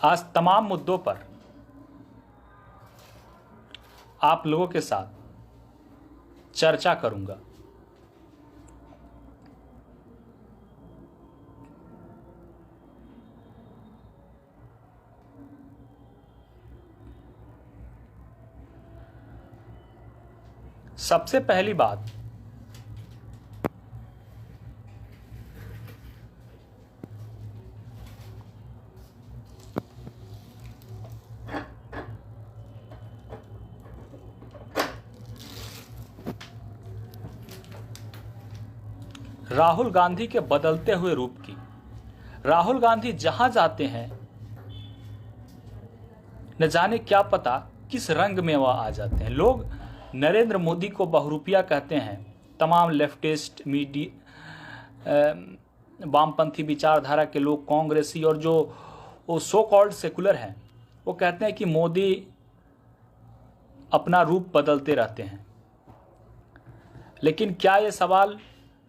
आज तमाम मुद्दों पर आप लोगों के साथ चर्चा करूंगा। सबसे पहली बात, राहुल गांधी के बदलते हुए रूप की। राहुल गांधी जहां जाते हैं न जाने क्या पता किस रंग में वह आ जाते हैं। लोग नरेंद्र मोदी को बहुरूपिया कहते हैं। तमाम लेफ्टिस्ट वामपंथी विचारधारा के लोग, कांग्रेसी और जो वो सो कॉल्ड सेकुलर हैं, वो कहते हैं कि मोदी अपना रूप बदलते रहते हैं। लेकिन क्या ये सवाल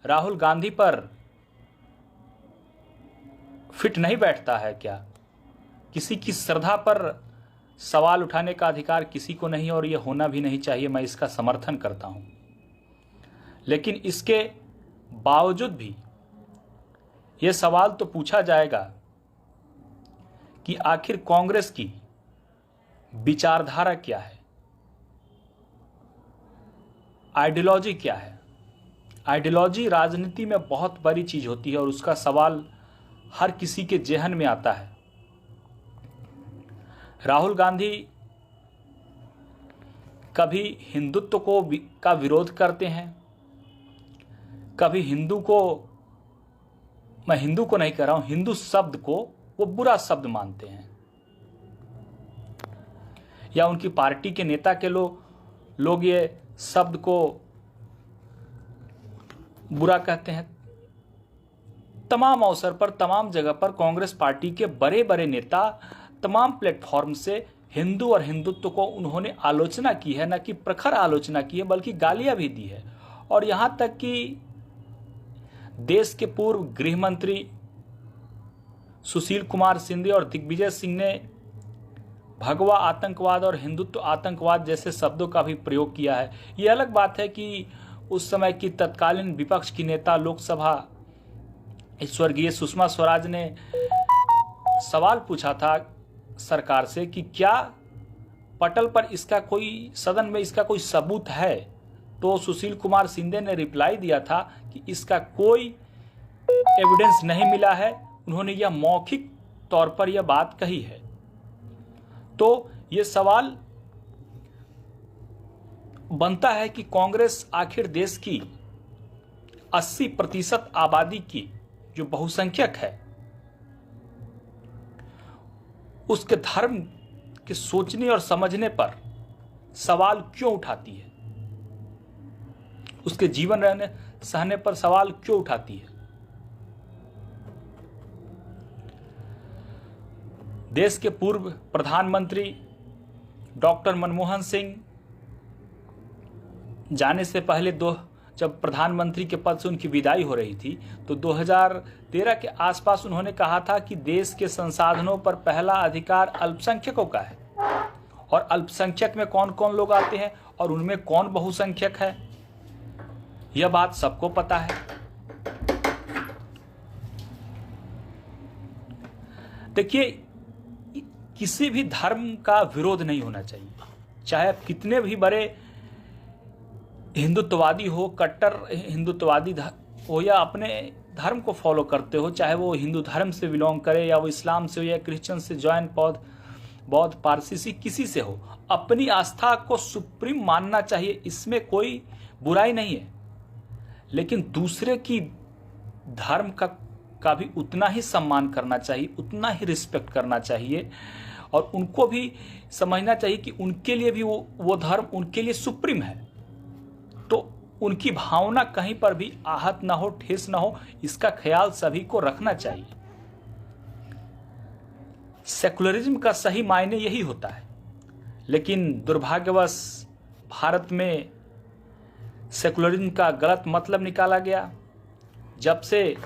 राहुल गांधी पर फिट नहीं बैठता है क्या? किसी की श्रद्धा पर सवाल उठाने का अधिकार किसी को नहीं, और ये होना भी नहीं चाहिए। मैं इसका समर्थन करता हूं। लेकिन इसके बावजूद भी ये सवाल तो पूछा जाएगा कि आखिर कांग्रेस की विचारधारा क्या है, आइडियोलॉजी क्या है। आइडियोलॉजी राजनीति में बहुत बड़ी चीज होती है और उसका सवाल हर किसी के जेहन में आता है। राहुल गांधी कभी हिंदुत्व का विरोध करते हैं, कभी मैं हिंदू को नहीं कह रहा हूं, हिंदू शब्द को वो बुरा शब्द मानते हैं, या उनकी पार्टी के नेता के लोग ये शब्द को बुरा कहते हैं। तमाम अवसर पर, तमाम जगह पर कांग्रेस पार्टी के बड़े बड़े नेता तमाम प्लेटफॉर्म से हिंदू और हिंदुत्व को उन्होंने आलोचना की है, न कि प्रखर आलोचना की है बल्कि गालियां भी दी है। और यहां तक कि देश के पूर्व गृह मंत्री सुशील कुमार शिंदे और दिग्विजय सिंह ने भगवा आतंकवाद और हिंदुत्व आतंकवाद जैसे शब्दों का भी प्रयोग किया है। यह अलग बात है कि उस समय की तत्कालीन विपक्ष की नेता लोकसभा स्वर्गीय सुषमा स्वराज ने सवाल पूछा था सरकार से कि क्या पटल पर इसका कोई, सदन में इसका कोई सबूत है। तो सुशील कुमार शिंदे ने रिप्लाई दिया था कि इसका कोई एविडेंस नहीं मिला है। उन्होंने यह मौखिक तौर पर यह बात कही है। तो यह सवाल बनता है कि कांग्रेस आखिर देश की 80% आबादी की जो बहुसंख्यक है, उसके धर्म के सोचने और समझने पर सवाल क्यों उठाती है, उसके जीवन रहने सहने पर सवाल क्यों उठाती है। देश के पूर्व प्रधानमंत्री डॉक्टर मनमोहन सिंह जाने से पहले जब प्रधानमंत्री के पद से उनकी विदाई हो रही थी, तो 2013 के आसपास उन्होंने कहा था कि देश के संसाधनों पर पहला अधिकार अल्पसंख्यकों का है। और अल्पसंख्यक में कौन कौन लोग आते हैं और उनमें कौन बहुसंख्यक है, यह बात सबको पता है। देखिए, किसी भी धर्म का विरोध नहीं होना चाहिए, चाहे आप कितने भी बड़े हिंदुत्ववादी हो, कट्टर हिंदुत्ववादी हो, या अपने धर्म को फॉलो करते हो, चाहे वो हिंदू धर्म से बिलोंग करे या वो इस्लाम से हो या क्रिश्चियन से, जैन, बौद्ध, पारसी से, किसी से हो, अपनी आस्था को सुप्रीम मानना चाहिए। इसमें कोई बुराई नहीं है। लेकिन दूसरे की धर्म का भी उतना ही सम्मान करना चाहिए, उतना ही रिस्पेक्ट करना चाहिए, और उनको भी समझना चाहिए कि उनके लिए भी वो धर्म उनके लिए सुप्रीम है। तो उनकी भावना कहीं पर भी आहत ना हो, ठेस ना हो, इसका ख्याल सभी को रखना चाहिए। सेकुलरिज्म का सही मायने यही होता है। लेकिन दुर्भाग्यवश भारत में सेकुलरिज्म का गलत मतलब निकाला गया। जब से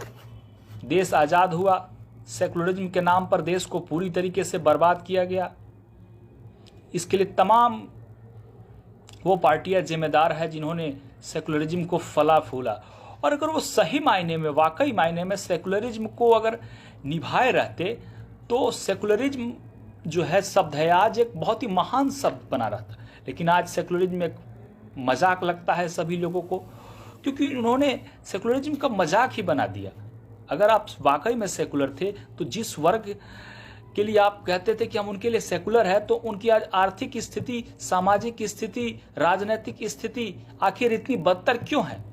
देश आज़ाद हुआ, सेकुलरिज्म के नाम पर देश को पूरी तरीके से बर्बाद किया गया। इसके लिए तमाम वो पार्टियां जिम्मेदार है जिन्होंने सेकुलरिज्म को फला फूला। और अगर वो सही मायने में, वाकई मायने में सेकुलरिज्म को अगर निभाए रहते तो सेकुलरिज्म जो है शब्द है आज एक बहुत ही महान शब्द बना रहता। लेकिन आज सेकुलरिज्म एक मजाक लगता है सभी लोगों को, क्योंकि उन्होंने सेकुलरिज्म का मजाक ही बना दिया। अगर आप वाकई में सेकुलर थे तो जिस वर्ग के लिए आप कहते थे कि हम उनके लिए सेकुलर है, तो उनकी आज आर्थिक स्थिति, सामाजिक स्थिति, राजनीतिक स्थिति आखिर इतनी बदतर क्यों है?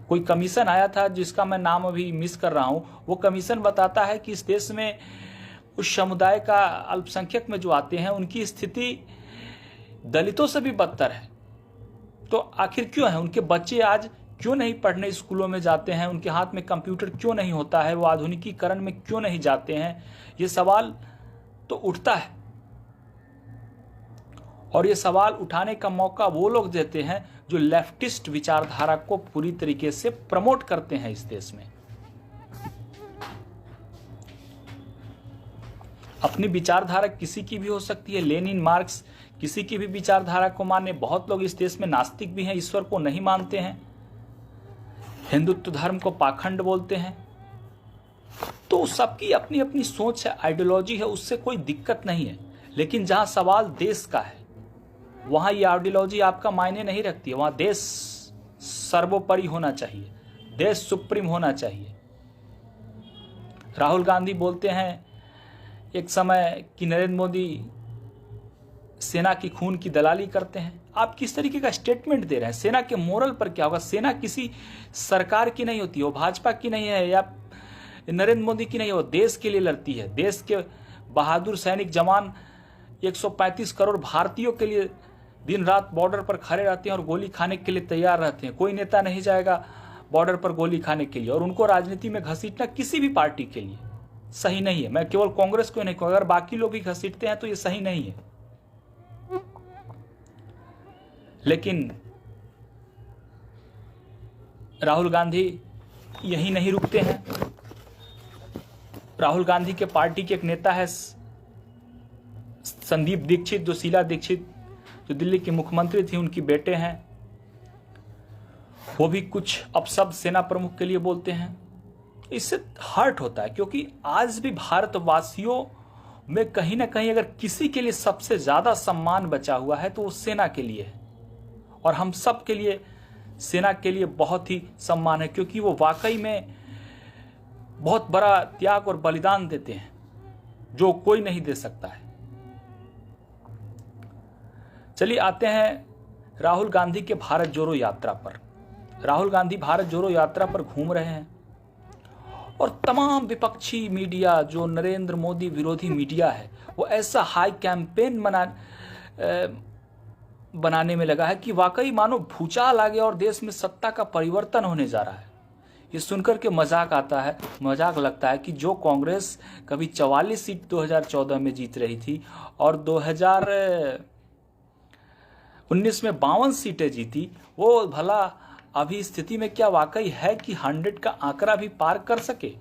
कोई कमीशन आया था जिसका मैं नाम अभी मिस कर रहा हूं, वो कमीशन बताता है कि इस देश में उस समुदाय का अल्पसंख्यक में जो आते हैं उनकी स्थिति दलितों से भी बदतर है। तो आखिर क्यों है? उनके बच्चे आज क्यों नहीं पढ़ने स्कूलों में जाते हैं? उनके हाथ में कंप्यूटर क्यों नहीं होता है? वो आधुनिकीकरण में क्यों नहीं जाते हैं? ये सवाल तो उठता है। और ये सवाल उठाने का मौका वो लोग देते हैं जो लेफ्टिस्ट विचारधारा को पूरी तरीके से प्रमोट करते हैं इस देश में। अपनी विचारधारा किसी की भी हो सकती है, लेनिन, मार्क्स, किसी की भी विचारधारा को माने। बहुत लोग इस देश में नास्तिक भी हैं, ईश्वर को नहीं मानते हैं, हिंदुत्व धर्म को पाखंड बोलते हैं। तो सबकी अपनी अपनी सोच है, आइडियोलॉजी है, उससे कोई दिक्कत नहीं है। लेकिन जहां सवाल देश का है वहां ये आइडियोलॉजी आपका मायने नहीं रखती है। वहां देश सर्वोपरि होना चाहिए, देश सुप्रीम होना चाहिए। राहुल गांधी बोलते हैं एक समय कि नरेंद्र मोदी सेना की खून की दलाली करते हैं। आप किस तरीके का स्टेटमेंट दे रहे हैं? सेना के मोरल पर क्या होगा? सेना किसी सरकार की नहीं होती, वो भाजपा की नहीं है या नरेंद्र मोदी की नहीं है, वो देश के लिए लड़ती है। देश के बहादुर सैनिक जवान 135 करोड़ भारतीयों के लिए दिन रात बॉर्डर पर खड़े रहते हैं और गोली खाने के लिए तैयार रहते हैं। कोई नेता नहीं जाएगा बॉर्डर पर गोली खाने के लिए। और उनको राजनीति में घसीटना किसी भी पार्टी के लिए सही नहीं है। मैं केवल कांग्रेस को नहीं कहूँ, अगर बाकी लोग भी घसीटते हैं तो ये सही नहीं है। लेकिन राहुल गांधी यही नहीं रुकते हैं। राहुल गांधी के पार्टी के एक नेता है संदीप दीक्षित, जो शीला दीक्षित जो दिल्ली की मुख्यमंत्री थी, उनकी बेटे हैं। वो भी कुछ अपशब्द सेना प्रमुख के लिए बोलते हैं। इससे हर्ट होता है, क्योंकि आज भी भारतवासियों में कहीं ना कहीं अगर किसी के लिए सबसे ज्यादा सम्मान बचा हुआ है तो वो सेना के लिए है। और हम सब के लिए सेना के लिए बहुत ही सम्मान है, क्योंकि वो वाकई में बहुत बड़ा त्याग और बलिदान देते हैं जो कोई नहीं दे सकता है। चलिए आते हैं राहुल गांधी के भारत जोड़ो यात्रा पर। राहुल गांधी भारत जोड़ो यात्रा पर घूम रहे हैं और तमाम विपक्षी मीडिया, जो नरेंद्र मोदी विरोधी मीडिया है, वो ऐसा हाई कैंपेन बनाने में लगा है कि वाकई मानो भूचाल आ गया और देश में सत्ता का परिवर्तन होने जा रहा है। ये सुनकर के मजाक आता है, मजाक लगता है कि जो कांग्रेस कभी 44 सीट 2014 में जीत रही थी और 2019 में 52 सीटें जीती, वो भला अभी स्थिति में क्या वाकई है कि 100 का आंकड़ा भी पार कर सके?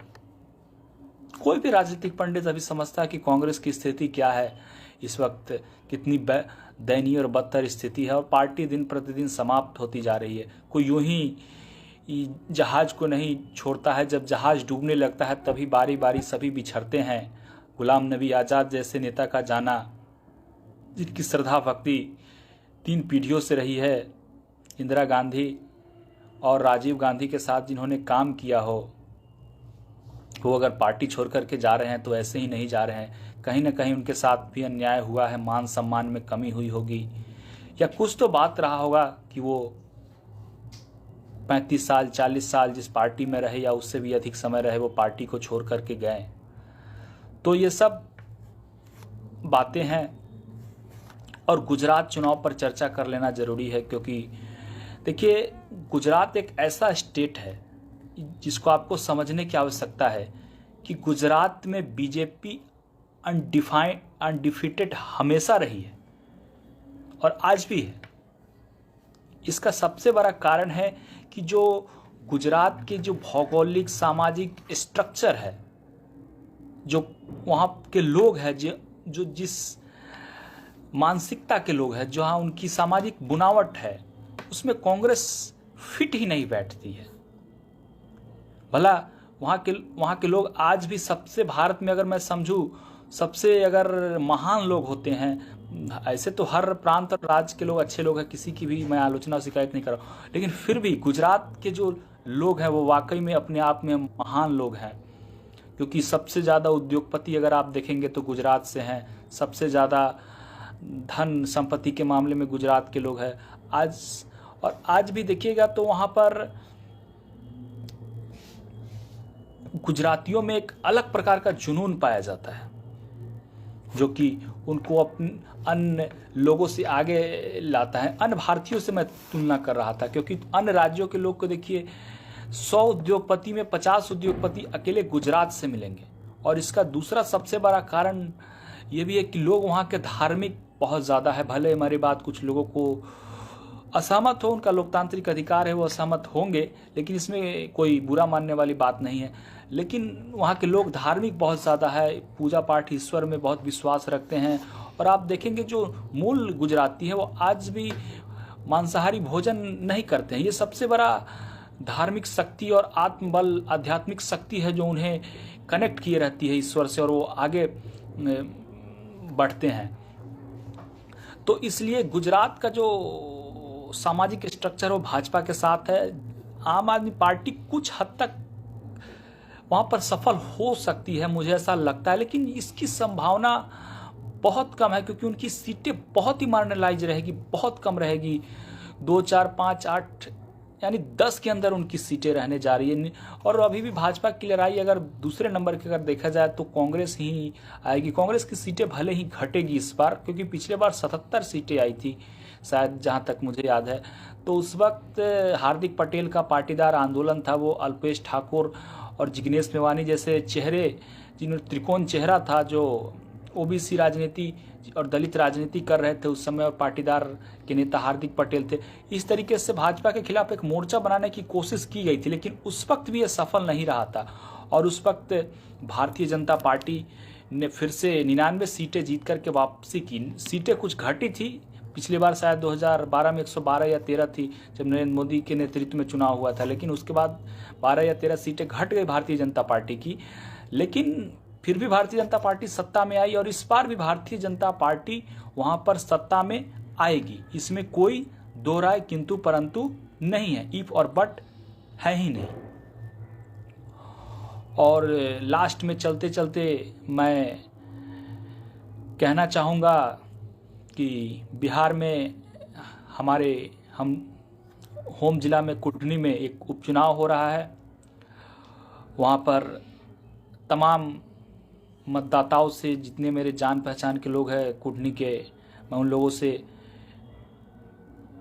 कोई भी राजनीतिक पंडित अभी समझता है कि कांग्रेस की स्थिति क्या है, इस वक्त कितनी दयनीय और बदतर स्थिति है और पार्टी दिन प्रतिदिन समाप्त होती जा रही है। कोई यूं ही जहाज को नहीं छोड़ता है, जब जहाज डूबने लगता है तभी बारी बारी सभी बिछड़ते हैं। गुलाम नबी आज़ाद जैसे नेता का जाना, जिनकी श्रद्धा भक्ति 3 पीढ़ियों से रही है, इंदिरा गांधी और राजीव गांधी के साथ जिन्होंने काम किया हो, वो अगर पार्टी छोड़ करके जा रहे हैं तो ऐसे ही नहीं जा रहे हैं। कहीं ना कहीं उनके साथ भी अन्याय हुआ है, मान सम्मान में कमी हुई होगी, या कुछ तो बात रहा होगा कि वो 35 साल 40 साल जिस पार्टी में रहे या उससे भी अधिक समय रहे, वो पार्टी को छोड़ करके गए। तो ये सब बातें हैं। और गुजरात चुनाव पर चर्चा कर लेना ज़रूरी है, क्योंकि देखिए गुजरात एक ऐसा स्टेट है जिसको आपको समझने की आवश्यकता है कि गुजरात में बीजेपी अनडिफीटेड हमेशा रही है और आज भी है। इसका सबसे बड़ा कारण है कि जो गुजरात के जो भौगोलिक सामाजिक स्ट्रक्चर है जो वहाँ के लोग हैं, जो जिस मानसिकता के लोग हैं, जहाँ उनकी सामाजिक बुनावट है, उसमें कांग्रेस फिट ही नहीं बैठती है। भला वहाँ के लोग आज भी सबसे, भारत में अगर मैं समझूँ, सबसे अगर महान लोग होते हैं, ऐसे तो हर प्रांत और राज्य के लोग अच्छे लोग हैं, किसी की भी मैं आलोचना और शिकायत नहीं कर रहा हूँ, लेकिन फिर भी गुजरात के जो लोग हैं वो वाकई में अपने आप में महान लोग हैं, क्योंकि सबसे ज़्यादा उद्योगपति अगर आप देखेंगे तो गुजरात से हैं, सबसे ज़्यादा धन संपत्ति के मामले में गुजरात के लोग हैं आज भी देखिएगा तो वहाँ पर गुजरातियों में एक अलग प्रकार का जुनून पाया जाता है, जो कि उनको अपने अन्य लोगों से आगे लाता है। अन्य भारतीयों से मैं तुलना कर रहा था, क्योंकि अन्य राज्यों के लोग को देखिए, 100 उद्योगपति में 50 उद्योगपति अकेले गुजरात से मिलेंगे। और इसका दूसरा सबसे बड़ा कारण ये भी है कि लोग वहाँ के धार्मिक बहुत ज़्यादा है। भले हमारी बात कुछ लोगों को असहमत हो, उनका लोकतांत्रिक अधिकार है, वो असहमत होंगे, लेकिन इसमें कोई बुरा मानने वाली बात नहीं है। लेकिन वहाँ के लोग धार्मिक बहुत ज़्यादा है, पूजा पाठ, ईश्वर में बहुत विश्वास रखते हैं। और आप देखेंगे जो मूल गुजराती है वो आज भी मांसाहारी भोजन नहीं करते हैं। ये सबसे बड़ा धार्मिक शक्ति और आत्मबल, आध्यात्मिक शक्ति है जो उन्हें कनेक्ट किए रहती है ईश्वर से, और वो आगे बढ़ते हैं। तो इसलिए गुजरात का जो सामाजिक स्ट्रक्चर वो भाजपा के साथ है। आम आदमी पार्टी कुछ हद तक वहाँ पर सफल हो सकती है, मुझे ऐसा लगता है, लेकिन इसकी संभावना बहुत कम है, क्योंकि उनकी सीटें बहुत ही मार्जिनलाइज रहेगी, बहुत कम रहेगी। 2, 4, 5, 8 यानी 10 के अंदर उनकी सीटें रहने जा रही है। और अभी भी भाजपा की लड़ाई अगर दूसरे नंबर की अगर देखा जाए तो कांग्रेस ही आएगी। कांग्रेस की सीटें भले ही घटेगी इस बार, क्योंकि पिछले बार 77 सीटें आई थी शायद, जहाँ तक मुझे याद है। तो उस वक्त हार्दिक पटेल का पाटीदार आंदोलन था, वो अल्पेश ठाकुर और जिग्नेश मेवानी जैसे चेहरे, जिन्होंने त्रिकोण चेहरा था, जो ओबीसी राजनीति और दलित राजनीति कर रहे थे उस समय, और पाटीदार के नेता हार्दिक पटेल थे। इस तरीके से भाजपा के खिलाफ एक मोर्चा बनाने की कोशिश की गई थी, लेकिन उस वक्त भी ये सफल नहीं रहा था। और उस वक्त भारतीय जनता पार्टी ने फिर से 99 सीटें जीत करके वापसी की। सीटें कुछ घटी थी, पिछली बार शायद 2012 में 112 या 13 थी, जब नरेंद्र मोदी के नेतृत्व में चुनाव हुआ था, लेकिन उसके बाद 12 या 13 सीटें घट गई भारतीय जनता पार्टी की। लेकिन फिर भी भारतीय जनता पार्टी सत्ता में आई, और इस बार भी भारतीय जनता पार्टी वहाँ पर सत्ता में आएगी, इसमें कोई दो राय किंतु परंतु नहीं है, इफ और बट है ही नहीं। और लास्ट में चलते चलते मैं कहना चाहूँगा कि बिहार में हम होम जिला में कुटनी में एक उपचुनाव हो रहा है। वहाँ पर तमाम मतदाताओं से, जितने मेरे जान पहचान के लोग हैं कुटनी के, मैं उन लोगों से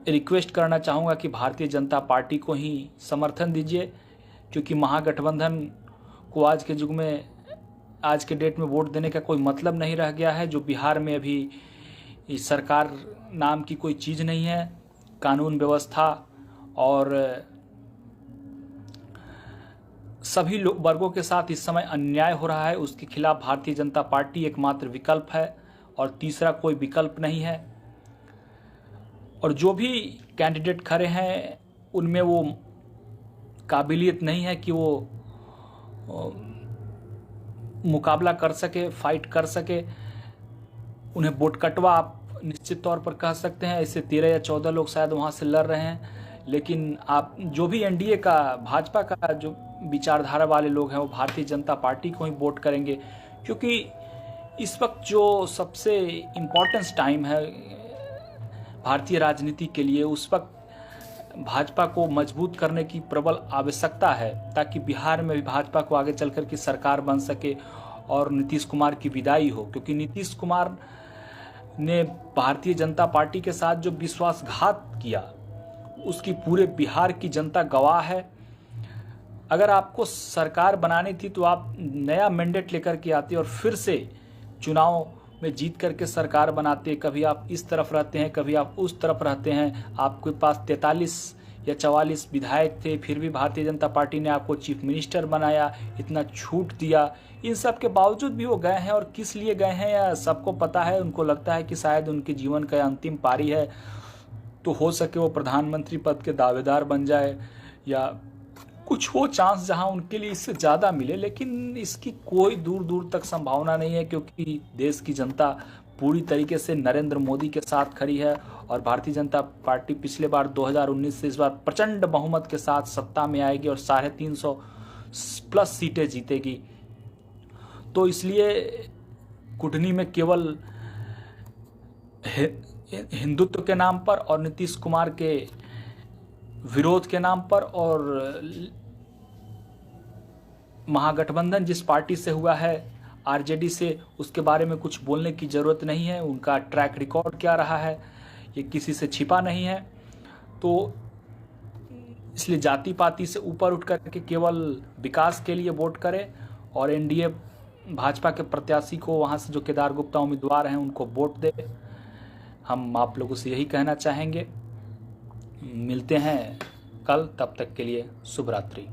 रिक्वेस्ट करना चाहूँगा कि भारतीय जनता पार्टी को ही समर्थन दीजिए, क्योंकि महागठबंधन को आज के युग में, आज के डेट में वोट देने का कोई मतलब नहीं रह गया है। जो बिहार में अभी इस सरकार नाम की कोई चीज़ नहीं है, कानून व्यवस्था और सभी वर्गों के साथ इस समय अन्याय हो रहा है, उसके खिलाफ भारतीय जनता पार्टी एकमात्र विकल्प है, और तीसरा कोई विकल्प नहीं है। और जो भी कैंडिडेट खड़े हैं उनमें वो काबिलियत नहीं है कि वो मुकाबला कर सके, फाइट कर सके। उन्हें वोट कटवा आप निश्चित तौर पर कह सकते हैं। ऐसे 13 या 14 लोग शायद वहाँ से लड़ रहे हैं, लेकिन आप जो भी एनडीए का, भाजपा का जो विचारधारा वाले लोग हैं वो भारतीय जनता पार्टी को ही वोट करेंगे, क्योंकि इस वक्त जो सबसे इम्पोर्टेंस टाइम है भारतीय राजनीति के लिए, उस वक्त भाजपा को मजबूत करने की प्रबल आवश्यकता है, ताकि बिहार में भी भाजपा को आगे चलकर की सरकार बन सके और नीतीश कुमार की विदाई हो। क्योंकि नीतीश कुमार ने भारतीय जनता पार्टी के साथ जो विश्वासघात किया, उसकी पूरे बिहार की जनता गवाह है। अगर आपको सरकार बनानी थी तो आप नया मैंडेट लेकर के आते और फिर से चुनाव में जीत करके सरकार बनाते। कभी आप इस तरफ रहते हैं, कभी आप उस तरफ रहते हैं, आपके पास 43 या 44 विधायक थे, फिर भी भारतीय जनता पार्टी ने आपको चीफ मिनिस्टर बनाया, इतना छूट दिया। इन सब के बावजूद भी वो गए हैं, और किस लिए गए हैं या सबको पता है। उनको लगता है कि शायद उनके जीवन का अंतिम पारी है, तो हो सके वो प्रधानमंत्री पद के दावेदार बन जाए, या कुछ हो चांस जहां उनके लिए इससे ज़्यादा मिले। लेकिन इसकी कोई दूर दूर तक संभावना नहीं है, क्योंकि देश की जनता पूरी तरीके से नरेंद्र मोदी के साथ खड़ी है, और भारतीय जनता पार्टी पिछले बार 2019 से इस बार प्रचंड बहुमत के साथ सत्ता में आएगी और 350 प्लस सीटें जीतेगी। तो इसलिए कुटनी में केवल हिंदुत्व के नाम पर और नीतीश कुमार के विरोध के नाम पर, और महागठबंधन जिस पार्टी से हुआ है आरजेडी से, उसके बारे में कुछ बोलने की ज़रूरत नहीं है। उनका ट्रैक रिकॉर्ड क्या रहा है ये किसी से छिपा नहीं है। तो इसलिए जाति पाति से ऊपर उठ करके केवल विकास के लिए वोट करें, और एनडीए भाजपा के प्रत्याशी को, वहाँ से जो केदार गुप्ता उम्मीदवार हैं, उनको वोट दे। हम आप लोगों से यही कहना चाहेंगे। मिलते हैं कल, तब तक के लिए शुभ रात्रि।